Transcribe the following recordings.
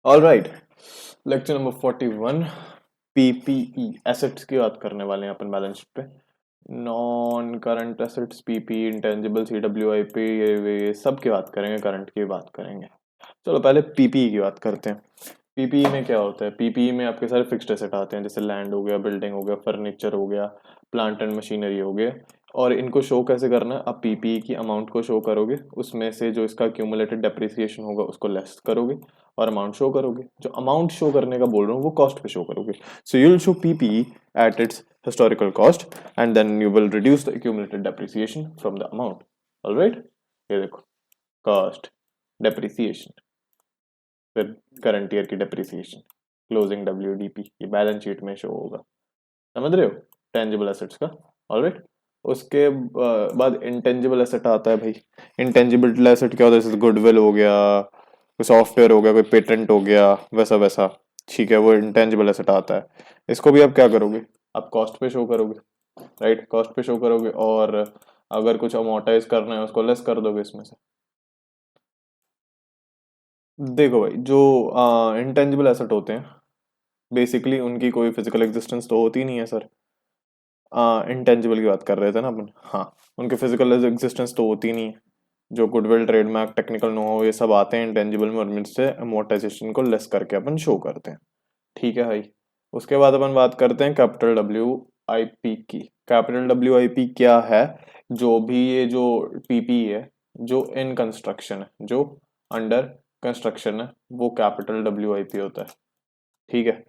All right. Lecture number 41 PPE assets की बात करने वाले हैं अपन बैलेंस शीट पे। Non current assets PP intangible CWIP ये सब की बात करेंगे, करंट की बात करेंगे। चलो पहले पीपीई की बात करते हैं। पीपीई में क्या होता है? पीपीई में आपके सारे फिक्स्ड एसेट आते हैं, जैसे लैंड हो गया, बिल्डिंग हो गया, फर्नीचर हो गया, प्लांट एंड मशीनरी हो गया। और इनको शो कैसे करना है? आप पीपीई की अमाउंट को शो करोगे, उसमें से जो इसका क्यूमुलेटेड डेप्रिसिएशन होगा उसको लेस करोगे और अमाउंट शो करोगे। जो अमाउंट शो करने का बोल रहा हूँ वो कॉस्ट पे शो करोगे। So you will show PPE at its historical cost and then you will reduce the accumulated depreciation from the amount. All right, ये देखो, cost, depreciation, फिर करंट ईयर की डेप्रिसिएशन, क्लोजिंग डब्ल्यूडीपी, ये बैलेंस शीट में show होगा। समझ रहे हो टेंजिबल एसेट्स का? ऑलराइट। उसके बाद इंटेंजिबल एसेट आता है भाई। इंटेंजिबल एसेट क्या होता है? जैसे गुडविल हो गया, कोई सॉफ्टवेयर हो गया, कोई पेटेंट हो गया, वैसा वैसा। ठीक है, वो इंटेंजिबल एसेट आता है। इसको भी आप क्या करोगे? आप कॉस्ट पे शो करोगे, राइट? कॉस्ट पे शो करोगे और अगर कुछ अमोर्टाइज करना है उसको लेस कर दोगे इसमें से। देखो भाई, जो इंटेंजिबल एसेट होते हैं बेसिकली उनकी कोई फिजिकल एग्जिस्टेंस तो होती नहीं है सर। इंटेंजिबल की बात कर रहे थे ना अपन। हाँ, उनके फिजिकल एग्जिस्टेंस तो होती नहीं है। जो गुडविल, ट्रेडमार्क, टेक्निकल नो हो, ये सब आते हैं इंटेंजिबल में और इनसे अमोर्टाइजेशन को लेस करके अपन शो करते हैं। ठीक है भाई। उसके बाद अपन बात करते हैं कैपिटल डब्ल्यू आई पी की। कैपिटल डब्ल्यू आई पी क्या है? जो भी ये जो पीपी है, जो इन कंस्ट्रक्शन है, जो अंडर कंस्ट्रक्शन है, वो कैपिटल डब्ल्यू आई पी होता है। ठीक है,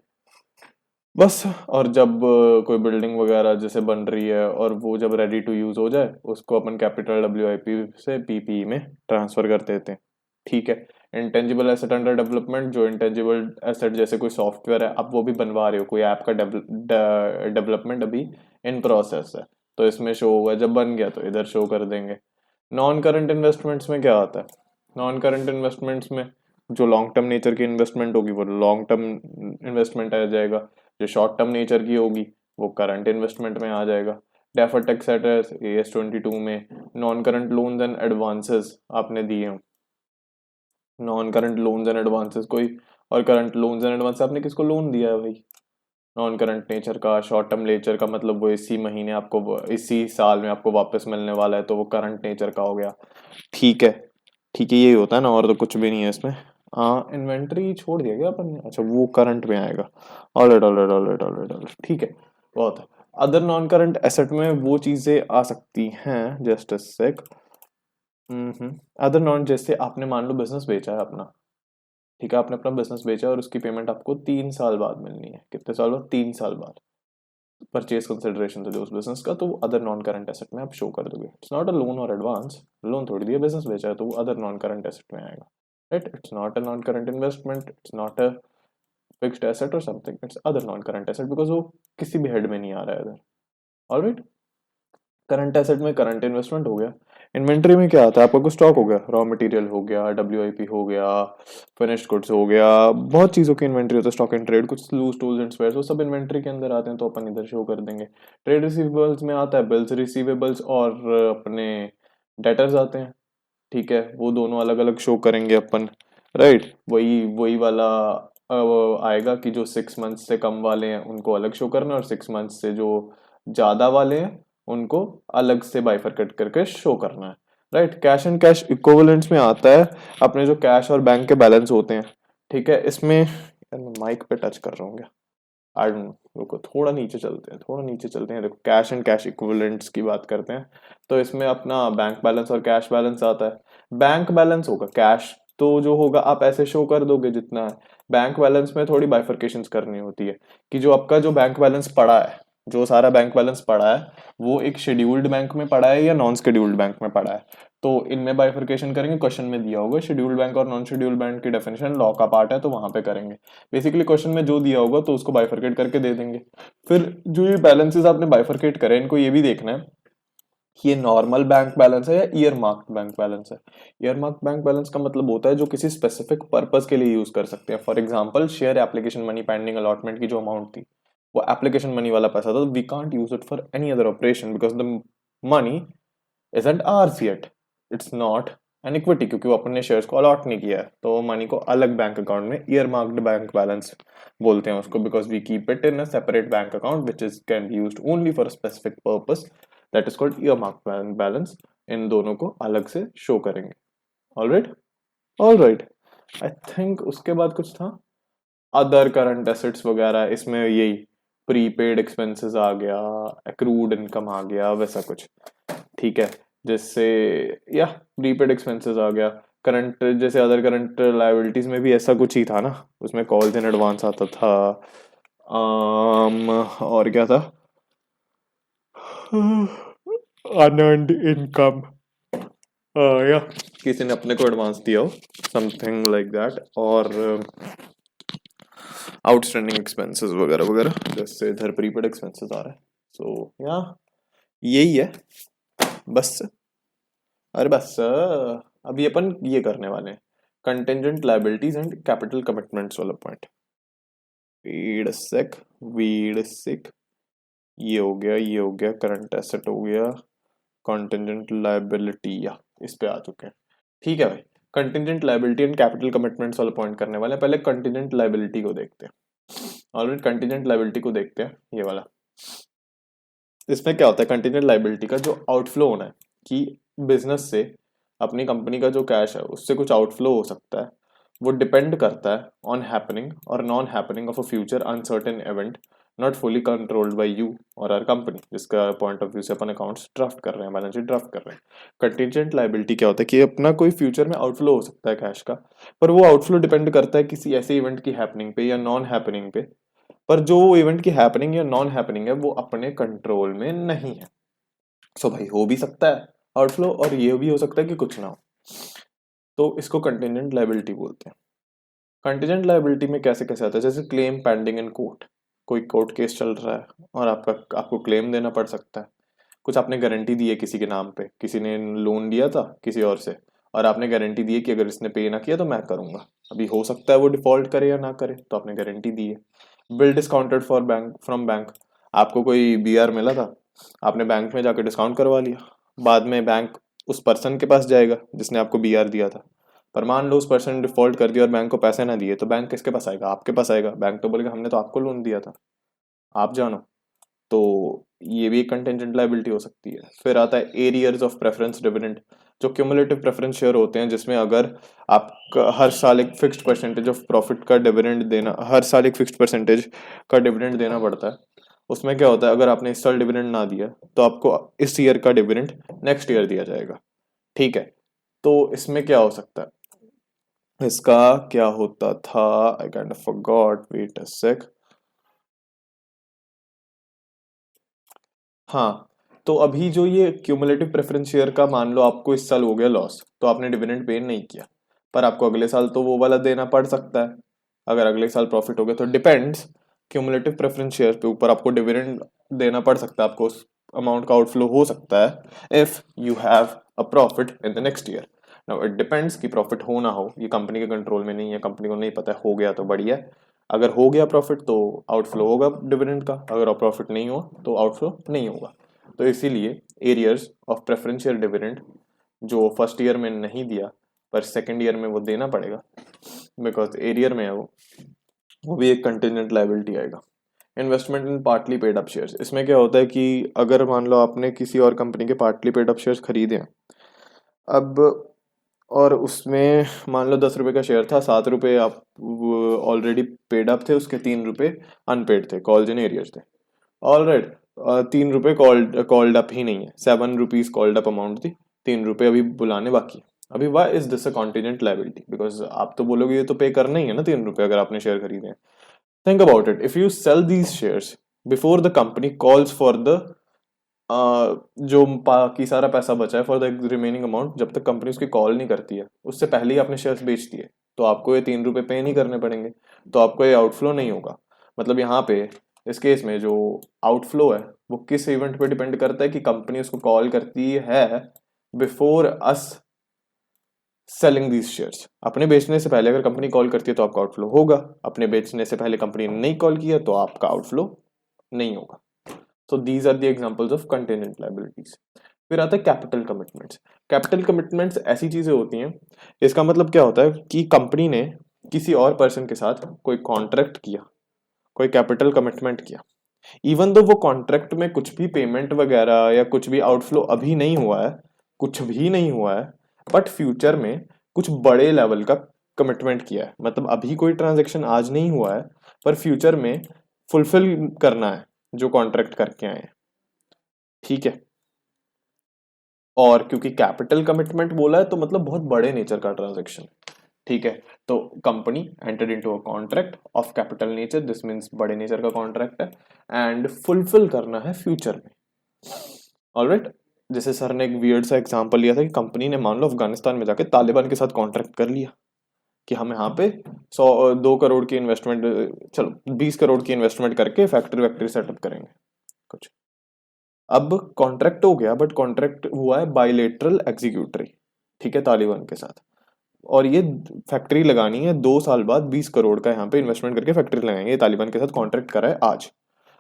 बस। और जब कोई बिल्डिंग वगैरह जैसे बन रही है और वो जब रेडी टू यूज हो जाए, उसको अपन कैपिटल डब्ल्यू आई पी से पीपी में ट्रांसफर कर देते हैं। ठीक है। इंटेंजिबल एसेट अंडर डेवलपमेंट, जो इंटेंजिबल एसेट जैसे कोई सॉफ्टवेयर है, आप वो भी बनवा रहे हो, कोई ऐप का डेवलपमेंट अभी इन प्रोसेस है, तो इसमें शो होगा। जब बन गया तो इधर शो कर देंगे। नॉन करंट इन्वेस्टमेंट्स में क्या आता है? नॉन करंट इन्वेस्टमेंट्स में जो लॉन्ग टर्म नेचर की इन्वेस्टमेंट होगी वो लॉन्ग टर्म इन्वेस्टमेंट आ जाएगा। जो शॉर्ट टर्म नेचर की होगी वो करंट इन्वेस्टमेंट में आ जाएगा। डेफर्ड टैक्स एसेट्स एएस 22 में। Non current loans and advances आपने दिए हो, non current loans and advances कोई, और करंट लोन्स एंड एडवांस आपने किसको लोन दिया है भाई? नॉन करंट नेचर का, शॉर्ट टर्म नेचर का मतलब वो इसी महीने आपको, इसी साल में आपको वापस मिलने वाला है, तो वो करंट नेचर का हो गया। ठीक है, ठीक है, यही होता है ना, और तो कुछ भी नहीं है इसमें। हाँ, इन्वेंट्री छोड़ दिया गया अपन ने, अच्छा वो करंट में आएगा। Alright alright alright alright alright, ठीक है। बहुत है। अदर नॉन करंट एसेट में वो चीजें आ सकती हैं, just a sec. Other non, जैसे आपने मान लो बिजनेस बेचा है अपना। ठीक है, आपने अपना बिजनेस बेचा और उसकी पेमेंट आपको 3 साल बाद मिलनी है। कितने साल बाद? 3 साल बाद। परचेज कंसिडरेशन तो जो उस बिजनेस का, तो वो अदर नॉन करंट एसेट में आप शो कर दोगे। इट्स नॉट अ लोन और एडवांस। लोन थोड़ी दिया, बिजनेस बेचा है, तो वो अदर नॉन करंट एसेट में आएगा। Right? It's not a non current investment, it's not a fixed asset और something, it's other non current asset because वो किसी भी हेड में नहीं आ रहा है इधर। ऑलराइट। करंट एसेट में करंट इन्वेस्टमेंट हो गया। इन्वेंट्री में क्या आता है? आपका कुछ स्टॉक हो गया, रॉ मटेरियल हो गया, डब्ल्यूआईपी हो गया, फिनिश्ड गुड्स हो गया, बहुत चीज़ों की इन्वेंट्री होता है। स्टॉक इन ट्रेड, कुछ लूज टूल्स एंड स्पेयर्स, वो सब इन्वेंट्री के अंदर आते हैं, तो अपन इधर शो कर देंगे। ट्रेड रिसीवेबल्स में आता है बिल्स रिसीवेबल्स और अपने डेटर्स आते हैं। ठीक है, वो दोनों अलग अलग शो करेंगे अपन। राइट, वही वही वाला आएगा कि जो 6 मंथ से कम वाले हैं उनको अलग शो करना है, और 6 मंथ से जो ज्यादा वाले हैं उनको अलग से बाइफरकेट करके शो करना है। Right. Cash and cash equivalents में आता है अपने जो कैश और बैंक के बैलेंस होते हैं। ठीक है, इसमें यार मैं माइक पे टच कर रहा हूँ क्या? आई डोंट नो, रुको, थोड़ा नीचे चलते हैं, थोड़ा नीचे चलते हैं। देखो, कैश एंड कैश इक्विवेलेंट्स की बात करते हैं, तो इसमें अपना बैंक बैलेंस और कैश बैलेंस आता है। बैंक बैलेंस होगा, कैश तो जो होगा आप ऐसे शो कर दोगे जितना है। बैंक बैलेंस में थोड़ी बाइफरकेशंस करनी होती है कि जो आपका जो बैंक बैलेंस पड़ा है, जो सारा बैंक बैलेंस पड़ा है, वो एक शेड्यूल्ड बैंक में पड़ा है या नॉन शेड्यूल्ड बैंक में पड़ा है। तो इनमें बाइफरकेशन करेंगे, क्वेश्चन में दिया होगा शेड्यूल्ड बैंक और नॉन शेड्यूल्ड बैंक की डेफिनेशन लॉ का पार्ट है, तो वहां पे करेंगे। बेसिकली क्वेश्चन में जो दिया होगा तो उसको बाइफरकेट करके दे देंगे। फिर जो ये बैलेंसेस आपने बाइफरकेट करे, इनको ये भी देखना है कि ये नॉर्मल बैंक बैलेंस है या ईयर मार्क्ड बैंक बैलेंस है। ईयर मार्क्ड बैंक बैलेंस का मतलब होता है जो किसी स्पेसिफिक पर्पस के लिए यूज कर सकते हैं। For example, share application money pending allotment की जो अमाउंट थी, वो एप्लीकेशन मनी वाला पैसा था, we can't use it for any other operation because the money isn't ours yet. It's not and equity क्योंकि वो अपने शेयर्स को अलॉट नहीं किया है, तो वो मनी को अलग बैंक अकाउंट में ईयर मार्क्ड बैंक बैलेंस बोलते हैं उसको, because we keep it in a separate bank account which is can be used only for specific purpose, that is called earmarked bank balance. इन दोनों को अलग से show करेंगे। Alright, alright. आई थिंक उसके बाद कुछ था अदर करंट एसेट्स वगैरह, इसमें यही प्रीपेड एक्सपेंसेस आ गया, एक्रूड इनकम आ गया, वैसा कुछ। ठीक है, जैसे या प्रीपेड एक्सपेंसेस आ गया, करंट जैसे अदर करंट लायबिलिटीज में भी ऐसा कुछ ही था ना, उसमें कॉल्स इन एडवांस आता था। और क्या था, अनअर्न्ड इनकम, या किसी ने अपने को एडवांस दिया हो, समथिंग लाइक दैट। और आउटस्टैंडिंग एक्सपेंसेस वगैरह वगैरह, जैसे इधर प्रीपेड एक्सपेंसेस आ रहा है। सो या यही है बस। अरे बस अभी अपन ये करने वाले हैं contingent liabilities and capital commitments वाला point. Wait a sec, wait a sec. ये हो गया, ये हो गया, करंट एसेट हो गया, कंटेंजेंट लायबिलिटी या इस पे आ चुके हैं। ठीक है भाई, contingent liability and capital commitments वाला पॉइंट करने वाले हैं। पहले कंटेंजेंट लायबिलिटी को देखते हैं। ऑलरेडी कंटेंजेंट लायबिलिटी को देखते हैं, ये वाला। इसमें क्या होता है, कंटेंजेंट लायबिलिटी का जो आउटफ्लो होना है कि बिजनेस से अपनी कंपनी का जो कैश है उससे कुछ आउटफ्लो हो सकता है, वो डिपेंड करता है ऑन हैपनिंग और non happening of a future uncertain event not fully controlled by you और आवर कंपनी, जिसका पॉइंट ऑफ व्यू से अपन अकाउंट्स ड्राफ्ट कर रहे हैं, बैलेंस शीट ड्राफ्ट कर रहे हैं। कंटेंजेंट लायबिलिटी क्या होता है कि अपना कोई फ्यूचर में आउटफ्लो हो सकता है कैश का, पर वो आउटफ्लो डिपेंड करता है किसी ऐसे इवेंट की हैपनिंग पे या नॉन हैपनिंग पे, पर जो इवेंट की हैपनिंग या नॉन हैपनिंग है वो अपने कंट्रोल में नहीं है। सो भाई हो भी सकता है आउटफ्लो और ये भी हो सकता है कि कुछ ना हो, तो इसको कंटिजेंट लायबिलिटी बोलते हैं। कंटिजेंट लायबिलिटी में कैसे कैसे आता है, जैसे क्लेम पेंडिंग इन कोर्ट, कोई कोर्ट केस चल रहा है और आपको क्लेम देना पड़ सकता है। कुछ आपने गारंटी दी है किसी के नाम पे, किसी ने लोन लिया था किसी और से, और आपने गारंटी दी है कि अगर इसने पे ना किया तो मैं करूंगा। अभी हो सकता है वो डिफॉल्ट करे या ना करे, तो आपने गारंटी दी है। Bill discounted for bank from bank, आपको कोई बीआर मिला था, आपने बैंक में जाकर डिस्काउंट करवा लिया, बाद में बैंक उस पर्सन के पास जाएगा जिसने आपको बीआर दिया था, पर मान लो उस पर्सन ने डिफॉल्ट कर दिया और बैंक को पैसे ना दिए, तो बैंक किसके पास आएगा, आपके पास आएगा। बैंक तो बोलेगा हमने तो आपको लोन दिया था, आप जानो। तो ये भी एक कंटेंजेंट लायबिलिटी हो सकती है। फिर आता है एरियर्स ऑफ प्रेफरेंस डिविडेंड, जो क्यूमुलेटिव प्रेफरेंस शेयर होते हैं, जिसमें अगर आप हर साल एक फिक्स्ड परसेंटेज ऑफ प्रॉफिट का डिविडेंड देना, हर साल एक फिक्स्ड परसेंटेज का डिविडेंड देना पड़ता है। उसमें क्या होता है, अगर आपने इस साल डिविडेंड ना दिया तो आपको इस ईयर का डिविडेंड नेक्स्ट ईयर दिया जाएगा। ठीक है, तो इसमें क्या हो सकता है, इसका क्या होता था, I kind of forgot, wait a sec. हाँ, तो अभी जो ये क्यूमुलेटिव प्रेफरेंस शेयर का, मान लो आपको इस साल हो गया लॉस, तो आपने डिविडेंड पे नहीं किया, पर आपको अगले साल तो वो वाला देना पड़ सकता है। अगर अगले साल प्रॉफिट हो गया तो डिपेंड्स, क्यूमुलेटिव प्रेफरेंस शेयर के ऊपर आपको डिविडेंड देना पड़ सकता है, आपको उस अमाउंट का आउटफ्लो हो सकता है if you have a profit in the next year. Now it depends कि प्रॉफिट हो ना हो, ये कंपनी के कंट्रोल में नहीं है, कंपनी को नहीं पता है, हो गया तो बढ़िया है। अगर हो गया प्रॉफिट तो आउटफ्लो होगा डिविडेंड का, अगर प्रॉफिट नहीं हो तो आउटफ्लो नहीं होगा। तो इसीलिए एरियर्स ऑफ प्रेफरेंशियल डिविडेंड जो फर्स्ट ईयर में नहीं दिया पर सेकेंड ईयर में वो देना पड़ेगा, बिकॉज एरियर में है वो भी एक कंटिजेंट लायबिलिटी आएगा। इन्वेस्टमेंट इन पार्टली पेड अप शेयर्स, इसमें क्या होता है कि अगर मान लो आपने किसी और कंपनी के पार्टली पेड अप शेयर्स खरीदे हैं अब, और उसमें मान लो 10 रुपए का शेयर था, 7 रुपए आप ऑलरेडी पेड अप थे, उसके 3 रुपए अनपेड थे, कॉल्स इन एरियर्स थे। ऑल राइट, 3 रुपए कॉल्ड अप ही नहीं है, 7 रुपीज कॉल्ड अप अमाउंट थी, 3 रुपए अभी बुलाने बाकी है। अभी why is this a contingent liability, because आप तो बोलोगे ये तो पे करना ही है ना 3 रुपए, अगर आपने शेयर खरीदे हैं। Think about it, if you sell these shares before the company calls for the जो बाकी सारा पैसा बचा है फॉर द रिमेनिंग अमाउंट, जब तक कंपनी उसकी कॉल नहीं करती है उससे पहले ही आपने शेयर्स बेच दिए, तो आपको ये 3 रुपए पे नहीं करने पड़ेंगे, तो आपको ये आउटफ्लो नहीं होगा। मतलब यहाँ पे इस केस में जो आउटफ्लो है वो किस इवेंट पे डिपेंड करता है कि कंपनी उसको कॉल करती है before us selling these shares. अपने बेचने से पहले अगर कंपनी कॉल करती है तो आपका आउटफ्लो होगा, अपने बेचने से पहले कंपनी ने नहीं कॉल किया तो आपका आउटफ्लो नहीं होगा। So these are the examples of contingent liabilities. फिर आता है कैपिटल कमिटमेंट्स। कैपिटल कमिटमेंट्स ऐसी चीजें होती हैं, इसका मतलब क्या होता है कि कंपनी ने किसी और पर्सन के साथ कोई कॉन्ट्रैक्ट किया, कोई कैपिटल कमिटमेंट किया, इवन दो वो कॉन्ट्रैक्ट में कुछ भी पेमेंट वगैरह या कुछ भी आउटफ्लो अभी नहीं हुआ है, कुछ भी नहीं हुआ है, बट फ्यूचर में कुछ बड़े लेवल का कमिटमेंट किया है, मतलब अभी कोई ट्रांजेक्शन आज नहीं हुआ है पर फ्यूचर में फुलफिल करना है जो कॉन्ट्रैक्ट करके आए हैं, ठीक है। और क्योंकि कैपिटल कमिटमेंट बोला है तो मतलब बहुत बड़े नेचर का ट्रांजेक्शन, ठीक है। तो company entered into a contract of capital nature, this means बड़े नेचर का कॉन्ट्रैक्ट है, एंड फुलफिल करना है फ्यूचर में। ऑलराइट, जैसे सर ने एक वियर्ड सा एग्जांपल लिया था कि कंपनी ने मान लो अफगानिस्तान में जाके तालिबान के साथ कॉन्ट्रैक्ट कर लिया कि हम यहाँ पे 2 करोड़ की इन्वेस्टमेंट, चलो 20 करोड़ की इन्वेस्टमेंट करके फैक्ट्री वैक्ट्री सेटअप करेंगे कुछ। अब कॉन्ट्रैक्ट हो गया, बट कॉन्ट्रैक्ट हुआ है बायलेटरल एग्जीक्यूटरी, ठीक है, तालिबान के साथ। और ये फैक्ट्री लगानी है 2 साल बाद, 20 करोड़ का यहाँ पे इन्वेस्टमेंट करके फैक्ट्री लगाएंगे, ये तालिबान के साथ कॉन्ट्रैक्ट करा है आज।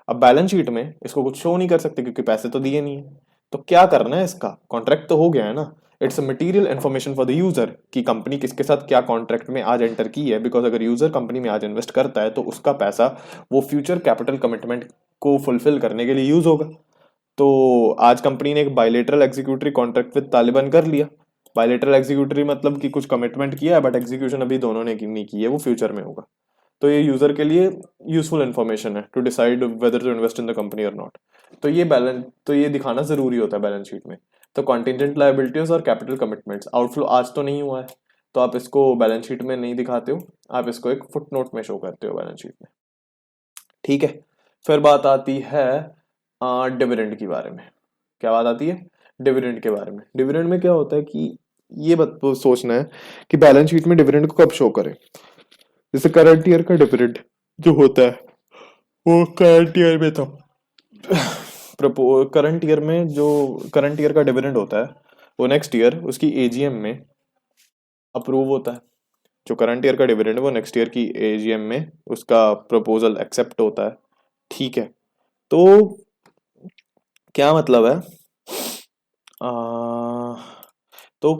अब बैलेंस शीट में इसको कुछ शो नहीं कर सकते क्योंकि पैसे तो दिए नहीं है। तो क्या करना है, इसका कॉन्ट्रैक्ट तो हो गया है ना, it's a material information for the user कि कंपनी किसके साथ क्या कॉन्ट्रैक्ट में आज एंटर की है, बिकॉज अगर यूजर कंपनी में आज इन्वेस्ट करता है तो उसका पैसा वो फ्यूचर कैपिटल कमिटमेंट को फुलफिल करने के लिए यूज होगा। तो आज कंपनी ने एक bilateral executory contract with Taliban कर लिया। बायलेटरल एग्जीक्यूटरी मतलब कि कुछ कमिटमेंट किया है बट एग्जीक्यूशन अभी दोनों ने नहीं की है, वो फ्यूचर में होगा। तो ये यूजर के लिए यूजफुल इन्फॉर्मेशन है to decide whether to invest in the company or not. तो ये दिखाना जरूरी होता है बैलेंस शीट में। तो कॉन्टिजेंट लायबिलिटीज और कैपिटल कमिटमेंट्स, आउटफ्लो आज तो नहीं हुआ है तो आप इसको बैलेंस शीट में नहीं दिखाते हो, आप इसको एक फुट नोट में शो करते हो बैलेंस शीट में, ठीक है। फिर बात आती है डिविडेंड के बारे में। क्या बात आती है, डिविडेंड के बारे में। डिविडेंड में क्या होता है कि ये बात तो सोचना है कि बैलेंस शीट में डिविडेंड को कब शो करें। जैसे करंट ईयर का डिविडेंड जो होता है वो करंट ईयर में तो करंट ईयर का डिविडेंड होता है वो नेक्स्ट ईयर उसकी एजीएम में अप्रूव होता है। जो करंट ईयर का डिविडेंड है वो नेक्स्ट ईयर की एजीएम में उसका प्रपोजल एक्सेप्ट होता है, ठीक है। तो क्या मतलब है, आ, तो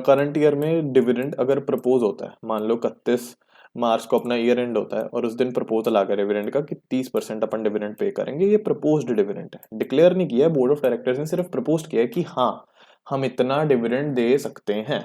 करंट ईयर में डिविडेंड अगर प्रपोज होता है, मान लो 31 मार्च को अपना ईयर एंड होता है और उस दिन प्रपोजल आ गया डिविडेंड का कि 30% अपन डिविडेंड पे करेंगे, ये प्रपोज्ड डिविडेंड है, डिक्लेयर नहीं किया है बोर्ड ऑफ डायरेक्टर्स ने, सिर्फ प्रपोज किया है कि हाँ हम इतना डिविडेंड दे सकते हैं,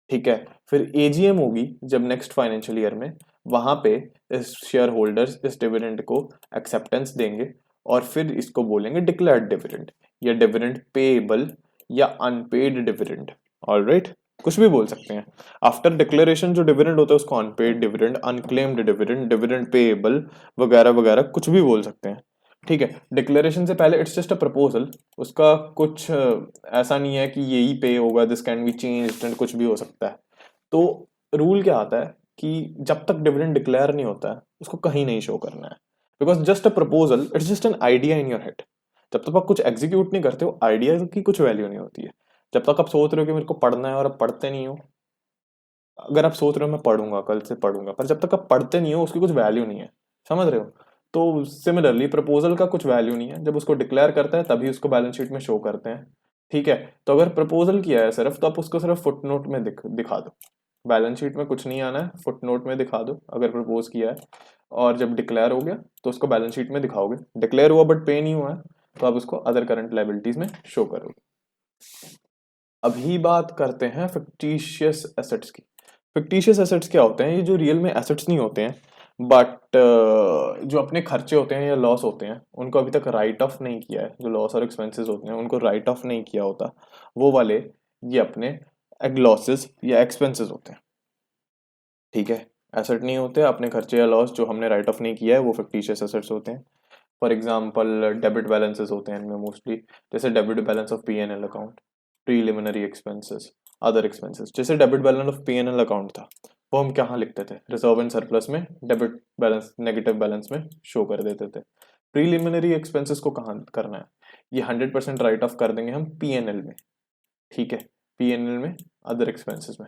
ठीक है। फिर एजीएम होगी जब नेक्स्ट फाइनेंशियल ईयर में, वहां पे इस शेयर होल्डर्स इस डिविडेंड को एक्सेप्टेंस देंगे और फिर इसको बोलेंगे डिक्लेयर्ड डिविडेंड या डिविडेंड पेएबल या अनपेड डिविडेंड, ऑलराइट, कुछ भी बोल सकते हैं। आफ्टर डिक्लेरेशन जो डिविडेंड होता है उसको unpaid dividend, unclaimed dividend, dividend payable वगैरह वगैरह कुछ भी बोल सकते हैं, ठीक है। डिक्लेरेशन से पहले इट्स जस्ट अ प्रपोजल, उसका कुछ ऐसा नहीं है कि यही पे होगा, this can be changed and कुछ भी हो सकता है। तो रूल क्या आता है कि जब तक डिविडेंड डिक्लेयर नहीं होता है उसको कहीं नहीं शो करना है, because just a proposal it's just an idea in your head. जब तक आप कुछ एग्जीक्यूट नहीं करते हो आइडिया की कुछ वैल्यू नहीं होती है। जब तक आप सोच रहे हो कि मेरे को पढ़ना है और आप पढ़ते नहीं हो, अगर आप सोच रहे हो मैं पढ़ूंगा कल से पढ़ूंगा, पर जब तक आप पढ़ते नहीं हो उसकी कुछ वैल्यू नहीं है, समझ रहे हो। तो सिमिलरली प्रपोजल का कुछ वैल्यू नहीं है, जब उसको डिक्लेयर करता है तभी उसको बैलेंस शीट में शो करते हैं, ठीक है। तो अगर प्रपोजल किया है सिर्फ तो आप उसको सिर्फ फुटनोट में दिखा दो, बैलेंस शीट में कुछ नहीं आना है, फुटनोट में दिखा दो अगर प्रपोज किया है। और जब डिक्लेयर हो गया तो उसको बैलेंस शीट में दिखाओगे, डिक्लेयर हुआ बट पे नहीं हुआ है तो आप उसको अदर करंट लायबिलिटीज में शो करोगे। अभी बात करते हैं फिक्टिशियस एसेट्स की। फिक्टिशियस एसेट्स क्या होते हैं, ये जो रियल में एसेट्स नहीं होते हैं बट जो अपने खर्चे होते हैं या लॉस होते हैं उनको अभी तक राइट ऑफ नहीं किया है, जो लॉस और एक्सपेंसेस होते हैं उनको राइट ऑफ नहीं किया होता, वो वाले ये अपने लॉसेस या एक्सपेंसेस होते हैं, ठीक है। एसेट नहीं होते अपने खर्चे या लॉस जो हमने राइट ऑफ नहीं किया है, वो फिक्टिशियस एसेट्स होते हैं। फॉर एग्जाम्पल डेबिट बैलेंसेस होते हैं इनमें मोस्टली, जैसे debit balance of PNL account, preliminary expenses, other expenses. जैसे debit balance of PNL account था वो हम कहाँ लिखते थे, रिजर्व एंड सरप्लस में, डेबिट बैलेंस नेगेटिव बैलेंस में शो कर देते थे। प्रीलिमिनरी एक्सपेंसेस को कहाँ करना है, ये 100% राइट ऑफ कर देंगे हम पीएनएल में, ठीक है, पीएनएल में अदर एक्सपेंसेस में।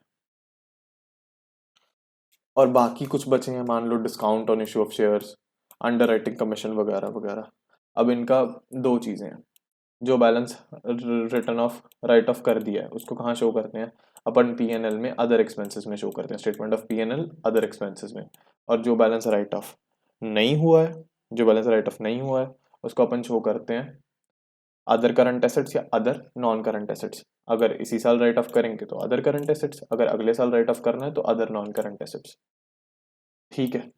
और बाकी कुछ बचे हैं, मान लो discount on issue of shares, underwriting commission वगैरह वगैरह। अब इनका दो चीजें हैं, जो balance written off write off कर दिया है उसको कहाँ शो करते हैं अपन P&L में अदर एक्सपेंसेस में शो करते हैं, statement of P&L other expenses में। और जो बैलेंस राइट ऑफ नहीं हुआ है, जो बैलेंस राइट ऑफ नहीं हुआ है उसको अपन शो करते हैं अदर करंट एसेट्स या अदर नॉन करंट एसेट्स। अगर इसी साल राइट ऑफ करेंगे तो अदर करंट एसेट्स, अगर अगले साल राइट ऑफ करना है तो अदर नॉन करंट एसेट्स। ठीक है।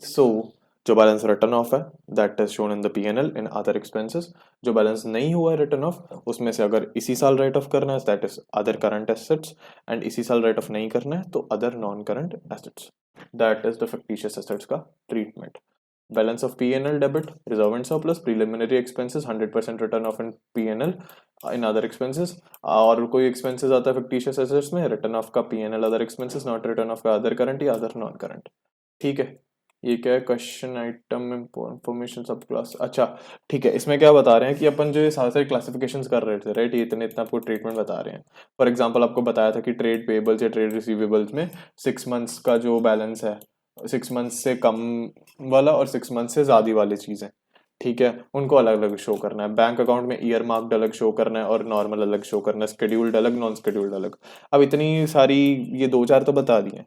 सो जो बैलेंस रिटर्न ऑफ है that is shown in the P&L in other expenses. जो बैलेंस नहीं हुआ है रिटर्न ऑफ उसमें से अगर इसी साल राइट ऑफ करना है that is other current assets, and इसी साल राइट ऑफ नहीं करना है तो other non current assets. That is the fictitious assets का treatment. Balance of P&L debit, reserve and surplus, preliminary expenses 100% written off in P&L in other expenses. और कोई expenses आता है फिक्टिशियस एसेट्स में, रिटर्न ऑफ का P&L other expenses, not written off का other current या other non current. ठीक है। ये क्या है, क्वेश्चन आइटम इंफॉर्मेशन सब क्लास। अच्छा ठीक है, इसमें क्या बता रहे हैं कि अपन जो ये सारे सारे क्लासिफिकेशंस कर रहे थे राइट, ये इतने इतना आपको ट्रीटमेंट बता रहे हैं। फॉर एग्जांपल आपको बताया था कि ट्रेड पेबल्स या ट्रेड रिसीवेबल्स में 6 मंथ्स का जो बैलेंस है 6 मंथ्स से कम वाला और 6 मंथ से ज़्यादा वाली चीज़ें, ठीक है, उनको अलग अलग शो करना है। बैंक अकाउंट में ईयर मार्क्ड अलग शो करना है और नॉर्मल अलग शो करना है, स्केड्यूल्ड अलग, नॉन स्केड्यूल्ड अलग। अब इतनी सारी ये दो चार तो बता दिए,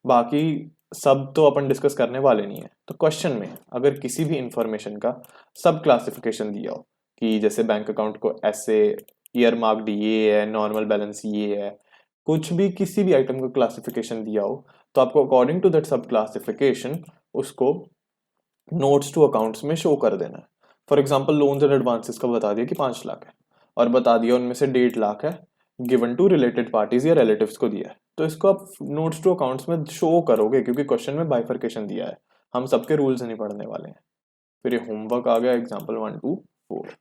बाकी सब तो अपन डिस्कस करने वाले नहीं है। तो क्वेश्चन में अगर किसी भी इंफॉर्मेशन का सब क्लासिफिकेशन दिया हो कि जैसे बैंक अकाउंट को ऐसे, ईयर मार्क्ड ये है, नॉर्मल बैलेंस ये है, कुछ भी किसी भी आइटम को क्लासिफिकेशन दिया हो तो आपको अकॉर्डिंग टू दैट सब क्लासिफिकेशन उसको नोट्स टू अकाउंट्स में शो कर देना है। For example loans and advances का बता दिया कि 5 लाख है और बता दिया उनमें से 1.5 लाख है गिवन टू रिलेटेड पार्टीज या रिलेटिव्स को दिया है, तो इसको आप नोट्स टू अकाउंट्स में शो करोगे क्योंकि क्वेश्चन में बाइफर्केशन दिया है। हम सबके रूल्स नहीं पढ़ने वाले हैं। फिर ये होमवर्क आ गया एग्जाम्पल 1 to 4।